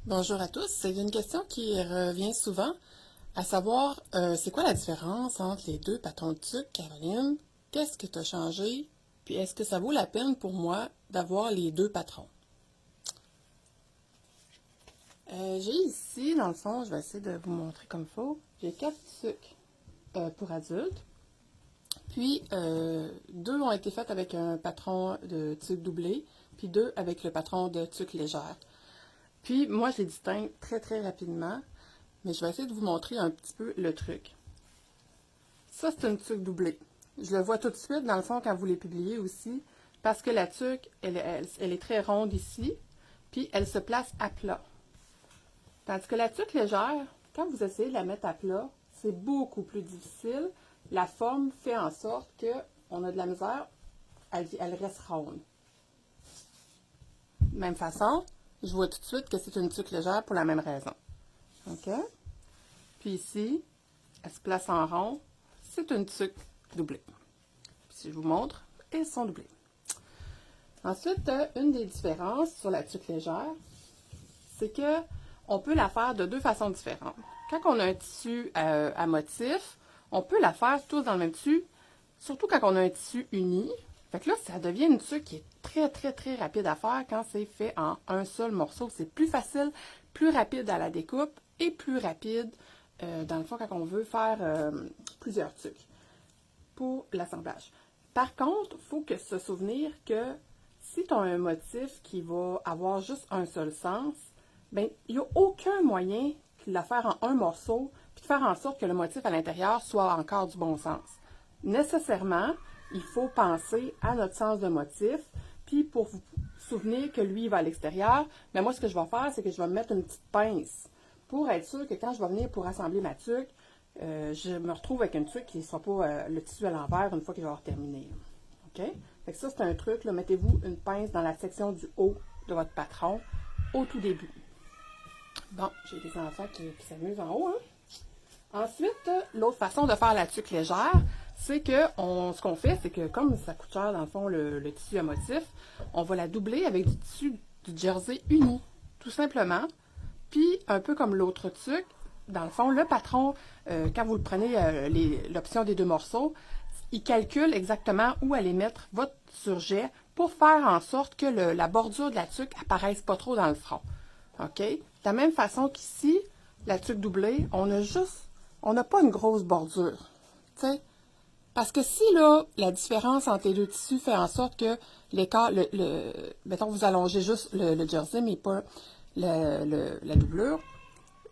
Bonjour à tous. C'est une question qui revient souvent, à savoir, c'est quoi la différence entre les deux patrons de tuque, Caroline? Qu'est-ce que tu as changé? Puis est-ce que ça vaut la peine pour moi d'avoir les deux patrons? J'ai ici, dans le fond, je vais essayer de vous montrer comme il faut. J'ai 4 tuques pour adultes. Puis, deux ont été faites avec un patron de tuque doublé, puis deux avec le patron de tuque légère. Puis, moi, je les distingue très, très rapidement, mais je vais essayer de vous montrer un petit peu le truc. Ça, c'est une tuque doublée. Je le vois tout de suite, dans le fond, quand vous les publiez aussi, parce que la tuque, elle est très ronde ici, puis elle se place à plat. Tandis que la tuque légère, quand vous essayez de la mettre à plat, c'est beaucoup plus difficile. La forme fait en sorte qu'on a de la misère, elle reste ronde. Même façon, je vois tout de suite que c'est une tuque légère pour la même raison. OK? Puis ici, elle se place en rond, c'est une tuque doublée. Puis si je vous montre, elles sont doublées. Ensuite, une des différences sur la tuque légère, c'est que on peut la faire de deux façons différentes. Quand on a un tissu à motif, on peut la faire tous dans le même tissu, surtout quand on a un tissu uni. Fait que là, ça devient une tuque qui est très, très, très rapide à faire quand c'est fait en un seul morceau. C'est plus facile, plus rapide à la découpe et plus rapide, dans le fond, quand on veut faire plusieurs tuques pour l'assemblage. Par contre, il faut que se souvenir que si tu as un motif qui va avoir juste un seul sens, ben il n'y a aucun moyen de la faire en un morceau puis de faire en sorte que le motif à l'intérieur soit encore du bon sens. Nécessairement, il faut penser à notre sens de motif, puis pour vous souvenir que lui il va à l'extérieur, mais moi ce que je vais faire, c'est que je vais me mettre une petite pince pour être sûr que quand je vais venir pour assembler ma tuque, je me retrouve avec une tuque qui ne sera pas le tissu à l'envers une fois que je vais avoir terminé. OK? Fait que ça, c'est un truc. Mettez-vous une pince dans la section du haut de votre patron au tout début. Bon, j'ai des enfants qui s'amusent en haut. Hein? Ensuite, l'autre façon de faire la tuque légère, c'est que ce qu'on fait, c'est que comme ça coûte cher, dans le fond, le tissu à motif, on va la doubler avec du tissu du jersey uni, tout simplement. Puis, un peu comme l'autre tuque, dans le fond, le patron, quand vous le prenez l'option des deux morceaux, il calcule exactement où aller mettre votre surjet pour faire en sorte que la bordure de la tuque apparaisse pas trop dans le front. OK? De la même façon qu'ici, la tuque doublée, on n'a pas une grosse bordure. T'sais? Parce que si là, la différence entre les deux tissus fait en sorte que l'écart, mettons, vous allongez juste le jersey, mais pas la doublure,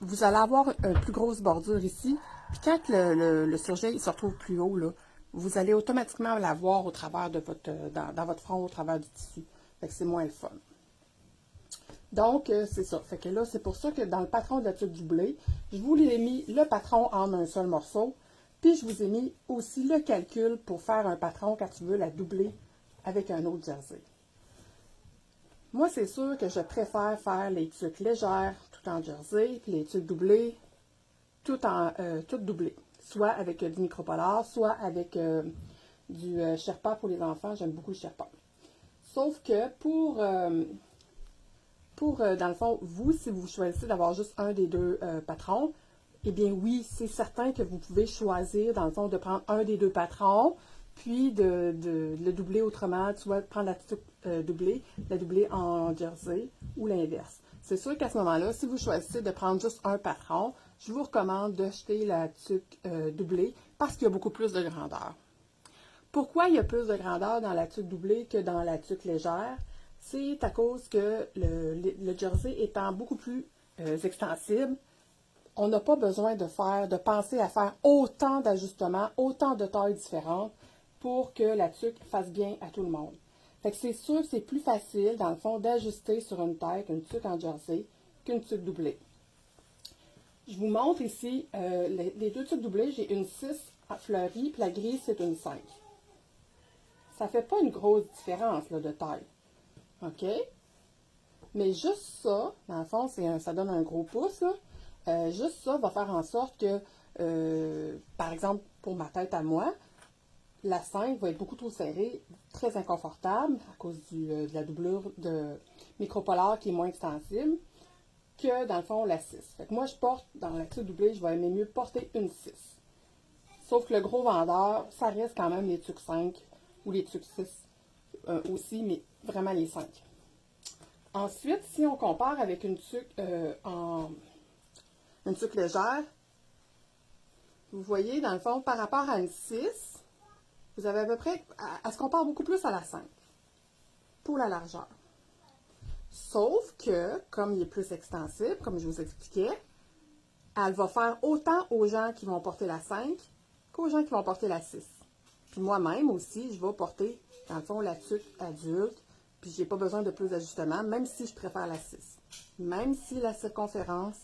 vous allez avoir une plus grosse bordure ici. Puis quand le surjet il se retrouve plus haut, là, vous allez automatiquement la voir au travers de dans votre front, au travers du tissu. Fait que c'est moins le fun. Donc, c'est ça. Fait que là, c'est pour ça que dans le patron de la tuque doublée, je vous ai mis le patron en un seul morceau. Puis, je vous ai mis aussi le calcul pour faire un patron quand tu veux la doubler avec un autre jersey. Moi, c'est sûr que je préfère faire les tuques légères tout en jersey, puis les tuques doublées toutes doublées. Soit avec du micropolar, soit avec du Sherpa pour les enfants. J'aime beaucoup le Sherpa. Sauf que dans le fond, vous, si vous choisissez d'avoir juste un des deux patrons, eh bien oui, c'est certain que vous pouvez choisir, dans le fond, de prendre un des deux patrons, puis de le doubler autrement, tu vois, prendre la tuque doublée, la doubler en jersey ou l'inverse. C'est sûr qu'à ce moment-là, si vous choisissez de prendre juste un patron, je vous recommande d'acheter la tuque doublée parce qu'il y a beaucoup plus de grandeur. Pourquoi il y a plus de grandeur dans la tuque doublée que dans la tuque légère? C'est à cause que le jersey étant beaucoup plus extensible, on n'a pas besoin de penser à faire autant d'ajustements, autant de tailles différentes pour que la tuque fasse bien à tout le monde. Fait que c'est sûr que c'est plus facile, dans le fond, d'ajuster sur une tête une tuque en jersey qu'une tuque doublée. Je vous montre ici les deux tuques doublées. J'ai une 6 fleurie, puis la grise, c'est une 5. Ça ne fait pas une grosse différence là, de taille. OK? Mais juste ça, dans le fond, ça donne un gros pouce. Juste ça va faire en sorte que, par exemple, pour ma tête à moi, la 5 va être beaucoup trop serrée, très inconfortable à cause de la doublure de micropolar qui est moins extensible. que, dans le fond, la 6. Fait que moi, je porte, dans la tuque doublée, je vais aimer mieux porter une 6. Sauf que le gros vendeur, ça reste quand même les tuques 5 ou les tuques 6 aussi, mais vraiment les 5. Ensuite, si on compare avec une tuque une tuque légère, vous voyez, dans le fond, par rapport à une 6, vous avez à peu près, elle se compare beaucoup plus à la 5 pour la largeur. Sauf que, comme il est plus extensible, comme je vous expliquais, elle va faire autant aux gens qui vont porter la 5 qu'aux gens qui vont porter la 6. Puis moi-même aussi, je vais porter, dans le fond, la tuque adulte, puis j'ai pas besoin de plus d'ajustements, même si je préfère la 6. Même si la circonférence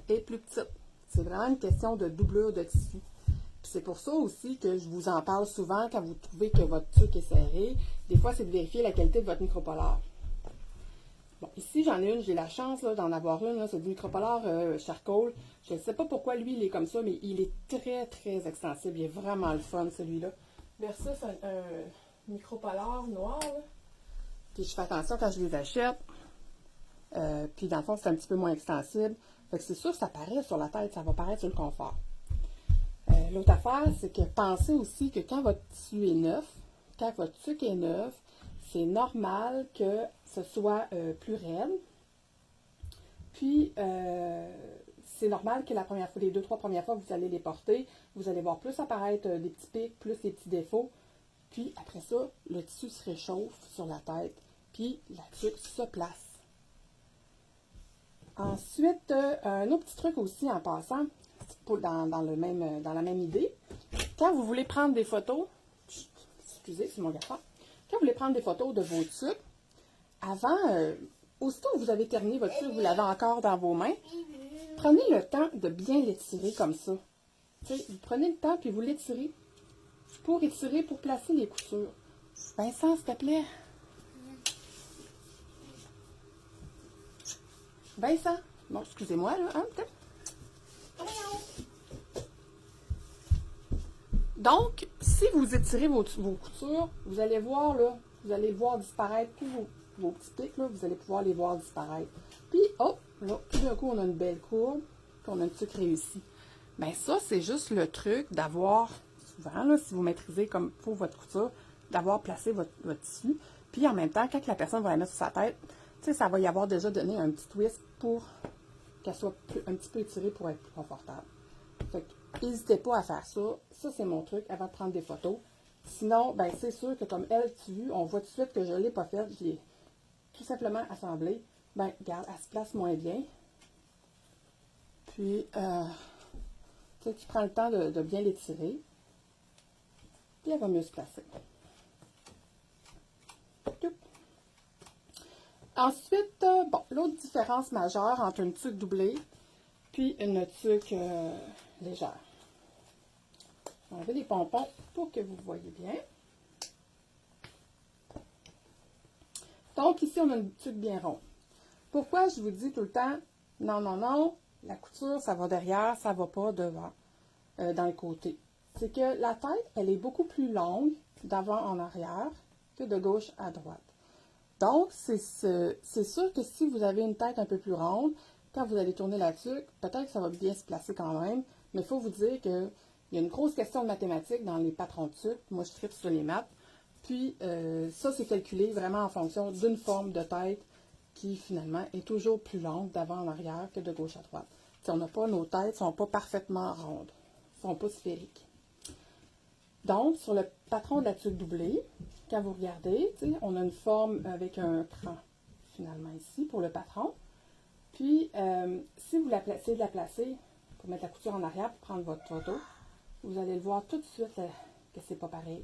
est plus petite. C'est vraiment une question de doublure de tissu. Puis c'est pour ça aussi que je vous en parle souvent quand vous trouvez que votre tuque est serrée. Des fois, c'est de vérifier la qualité de votre micropolaire. Bon, ici, j'en ai une, j'ai la chance d'en avoir une. C'est du micropolaire charcoal. Je ne sais pas pourquoi lui, il est comme ça, mais il est très, très extensible. Il est vraiment le fun, celui-là. Versus un micropolaire noir. Là. Puis je fais attention quand je les achète. Puis dans le fond, c'est un petit peu moins extensible. Fait que c'est sûr que ça paraît sur la tête, ça va paraître sur le confort. L'autre affaire, c'est que pensez aussi que quand votre tissu est neuf, quand votre tuque est neuf, c'est normal que ce soit plus raide. Puis, c'est normal que la première fois, les 2-3 premières fois que vous allez les porter, vous allez voir plus apparaître des petits pics, plus des petits défauts. Puis, après ça, le tissu se réchauffe sur la tête. Puis, la tuque se place. Ensuite, un autre petit truc aussi en passant, dans la même idée, quand vous voulez prendre des photos, excusez, c'est mon garçon, quand vous voulez prendre des photos de vos tuques, avant, aussitôt que vous avez terminé votre tuque, vous l'avez encore dans vos mains, prenez le temps de bien l'étirer comme ça. T'sais, vous prenez le temps puis vous l'étirez pour placer les coutures. Vincent, s'il te plaît. Vincent. Bon, excusez-moi, là, hein, peut-être. Donc, si vous étirez vos coutures, vous allez voir, là, vous allez voir disparaître tous vos petits pics, là, vous allez pouvoir les voir disparaître. Puis, hop, là, tout d'un coup, on a une belle courbe, puis on a une tuque réussie. Bien, ça, c'est juste le truc d'avoir, souvent, là, si vous maîtrisez comme pour votre couture, d'avoir placé votre tissu. Puis, en même temps, quand la personne va la mettre sur sa tête, tu sais, ça va y avoir déjà donné un petit twist pour qu'elle soit un petit peu étirée pour être plus confortable. Fait que, n'hésitez pas à faire ça. Ça, c'est mon truc avant de prendre des photos. Sinon, ben, c'est sûr que comme elle, on voit tout de suite que je ne l'ai pas faite. J'ai tout simplement assemblé. Ben, regarde, elle se place moins bien. Puis, tu prends le temps de bien l'étirer. Puis, elle va mieux se placer. Ensuite, bon, l'autre différence majeure entre une tuque doublée puis une tuque légère. Je vais enlever les pompons pour que vous voyez bien. Donc, ici, on a une tuque bien ronde. Pourquoi je vous dis tout le temps, non, non, non, la couture, ça va derrière, ça ne va pas devant, dans le côté. C'est que la tête, elle est beaucoup plus longue d'avant en arrière que de gauche à droite. Donc, c'est sûr que si vous avez une tête un peu plus ronde, quand vous allez tourner la tuque, peut-être que ça va bien se placer quand même, mais il faut vous dire qu'il y a une grosse question de mathématiques dans les patrons de tuque. Moi, je tripe sur les maths. Puis, ça, c'est calculé vraiment en fonction d'une forme de tête qui, finalement, est toujours plus longue d'avant en arrière que de gauche à droite. T'sais, on n'a pas, nos têtes ne sont pas parfaitement rondes, ne sont pas sphériques. Donc, sur le patron de la tuque doublée, quand vous regardez, on a une forme avec un cran, finalement, ici, pour le patron. Puis, si vous essayez de la placer, pour mettre la couture en arrière, pour prendre votre photo, vous allez le voir tout de suite que c'est pas pareil.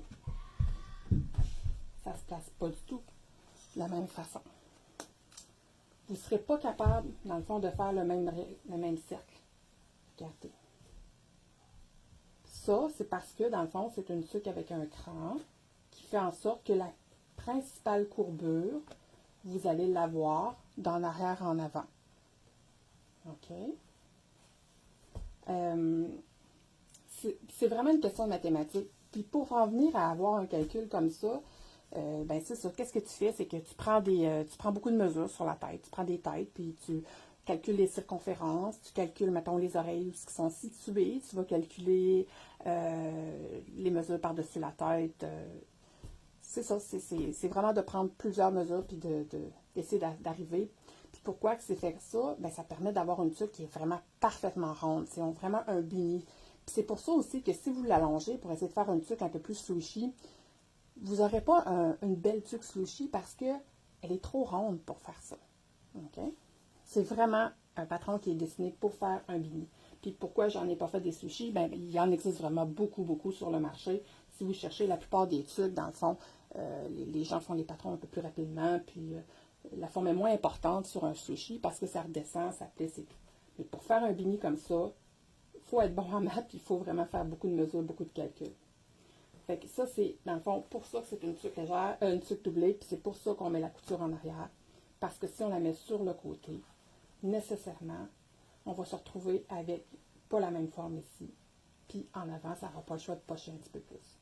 Ça se place pas du tout de la même façon. Vous ne serez pas capable, dans le fond, de faire le même cercle. Regardez. Ça, c'est parce que, dans le fond, c'est une tuque avec un cran qui fait en sorte que la principale courbure, vous allez l'avoir d'en arrière en avant. OK? C'est vraiment une question de mathématiques. Puis pour en venir à avoir un calcul comme ça, ben c'est ça. Qu'est-ce que tu fais? C'est que tu prends beaucoup de mesures sur la tête. Tu prends des têtes, puis tu calcules les circonférences, tu calcules, mettons, les oreilles qui sont situées, tu vas calculer les mesures par-dessus la tête. C'est ça, c'est vraiment de prendre plusieurs mesures puis d'essayer d'arriver. Puis pourquoi que c'est fait ça? Bien, ça permet d'avoir une tuque qui est vraiment parfaitement ronde. C'est vraiment un beanie. Puis c'est pour ça aussi que si vous l'allongez pour essayer de faire une tuque un peu plus slouchie, vous n'aurez pas une belle tuque slouchie parce qu'elle est trop ronde pour faire ça. OK? C'est vraiment un patron qui est dessiné pour faire un beanie. Puis pourquoi j'en ai pas fait des sushis? Bien, il y en existe vraiment beaucoup, beaucoup sur le marché. Si vous cherchez la plupart des tuques, dans le fond, les gens font les patrons un peu plus rapidement, puis la forme est moins importante sur un sushi parce que ça redescend, ça plisse et tout. Mais pour faire un beanie comme ça, il faut être bon en maths, puis il faut vraiment faire beaucoup de mesures, beaucoup de calculs. Fait que ça, c'est, dans le fond, pour ça que c'est une tuque légère, une tuque doublée, puis c'est pour ça qu'on met la couture en arrière. Parce que si on la met sur le côté, nécessairement, on va se retrouver avec pas la même forme ici. Puis en avant, ça n'aura pas le choix de pocher un petit peu plus.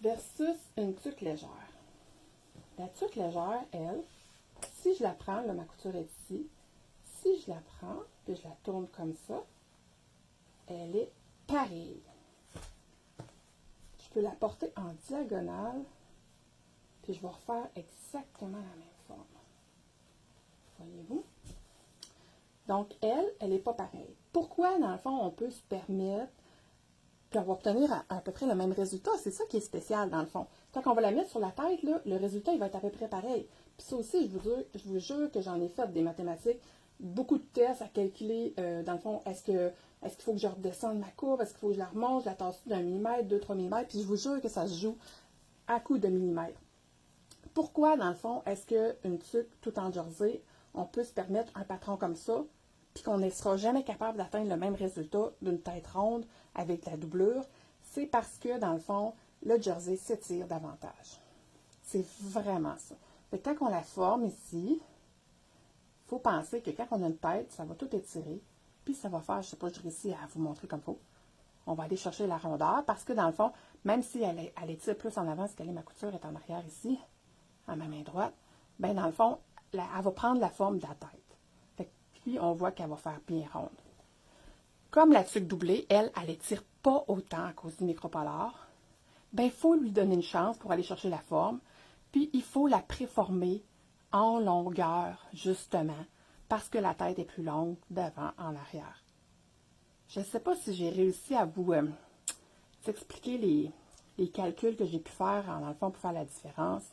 Versus une tuque légère. La tuque légère, elle, si je la prends, là, ma couture est ici, si je la prends, puis je la tourne comme ça, elle est pareille. Je peux la porter en diagonale, puis je vais refaire exactement la même forme. Voyez-vous? Donc, elle n'est pas pareille. Pourquoi, dans le fond, on peut se permettre, puis on va obtenir à peu près le même résultat? C'est ça qui est spécial, dans le fond. Quand on va la mettre sur la tête, là, le résultat, il va être à peu près pareil. Puis ça aussi, je vous jure que j'en ai fait des mathématiques, beaucoup de tests à calculer, dans le fond, est-ce qu'il faut que je redescende ma courbe, est-ce qu'il faut que je la remonte, je la tasse d'un millimètre, 2-3 millimètres, puis je vous jure que ça se joue à coups de millimètres. Pourquoi, dans le fond, est-ce qu'une tuque tout en jersey, on peut se permettre un patron comme ça, puis qu'on ne sera jamais capable d'atteindre le même résultat d'une tête ronde avec la doublure? C'est parce que, dans le fond, le jersey s'étire davantage. C'est vraiment ça. Fait que quand on la forme ici, il faut penser que quand on a une tête, ça va tout étirer, puis ça va faire, je ne sais pas, je réussis à vous montrer comme il faut. On va aller chercher la rondeur parce que, dans le fond, même si elle étire plus en avant, parce que ma couture est en arrière ici, à ma main droite, bien, dans le fond, elle va prendre la forme de la tête. Fait que, puis, on voit qu'elle va faire bien ronde. Comme la tuque doublée, elle étire pas autant à cause du micropolar, bien, il faut lui donner une chance pour aller chercher la forme, puis il faut la préformer en longueur, justement, parce que la tête est plus longue devant en arrière. Je ne sais pas si j'ai réussi à vous expliquer les calculs que j'ai pu faire, dans le fond, pour faire la différence.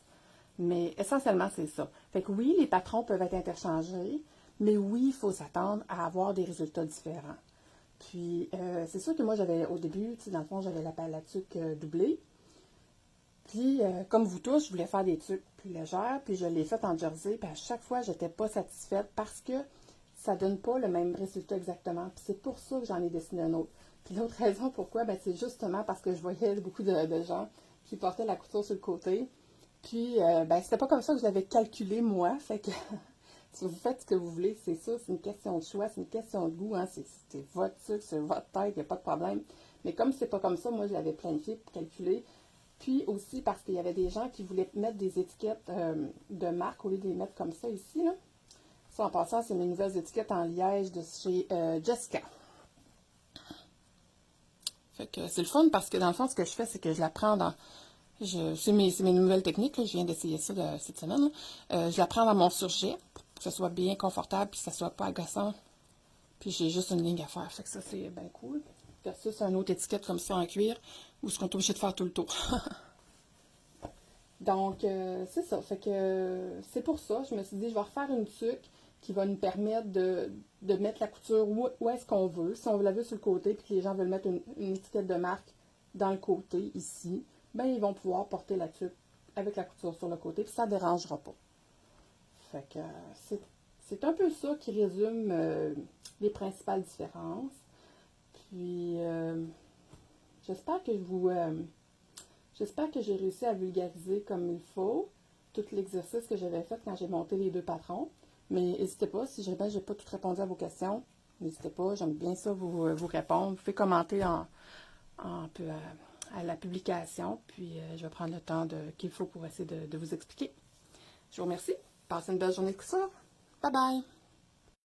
Mais essentiellement, c'est ça. Fait que oui, les patrons peuvent être interchangés, mais oui, il faut s'attendre à avoir des résultats différents. Puis, c'est sûr que moi, j'avais, au début, dans le fond, j'avais la tuque doublée. Puis, comme vous tous, je voulais faire des tuques plus légères, puis je l'ai faite en jersey, puis à chaque fois, je n'étais pas satisfaite parce que ça ne donne pas le même résultat exactement. Puis c'est pour ça que j'en ai dessiné un autre. Puis l'autre raison pourquoi, ben, c'est justement parce que je voyais beaucoup de gens qui portaient la couture sur le côté. Puis, ben, c'était pas comme ça que je l'avais calculé, moi. Fait que, si vous faites ce que vous voulez, c'est ça, c'est une question de choix, c'est une question de goût, hein. C'est votre truc, c'est votre tête, il n'y a pas de problème. Mais comme c'est pas comme ça, moi, je l'avais planifié pour calculer. Puis aussi parce qu'il y avait des gens qui voulaient mettre des étiquettes de marque au lieu de les mettre comme ça ici, là. Ça, en passant, c'est mes nouvelles étiquettes en liège de chez Jessica. Fait que c'est le fun parce que dans le fond, ce que je fais, c'est que je la prends dans... C'est mes nouvelles techniques, là, je viens d'essayer ça cette semaine. Je la prends dans mon surjet pour que ce soit bien confortable et que ça ne soit pas agaçant. Puis j'ai juste une ligne à faire. Fait que ça, c'est bien cool. Versus une autre étiquette comme ça en cuir où on est obligé de faire tout le tour. Donc, c'est ça. Fait que c'est pour ça. Je me suis dit, je vais refaire une tuque qui va nous permettre de mettre la couture où est-ce qu'on veut. Si on la veut sur le côté puis que les gens veulent mettre une étiquette de marque dans le côté, ici, ben ils vont pouvoir porter la tuque avec la couture sur le côté, puis ça ne dérangera pas. Fait que c'est un peu ça qui résume les principales différences. Puis, j'espère que j'espère que j'ai réussi à vulgariser comme il faut tout l'exercice que j'avais fait quand j'ai monté les deux patrons. Mais n'hésitez pas, si jamais je n'ai pas tout répondu à vos questions, n'hésitez pas, j'aime bien ça vous répondre. Vous pouvez commenter peu à la publication, puis je vais prendre le temps qu'il faut pour essayer de vous expliquer. Je vous remercie. Passez une belle journée de couture. Bye bye!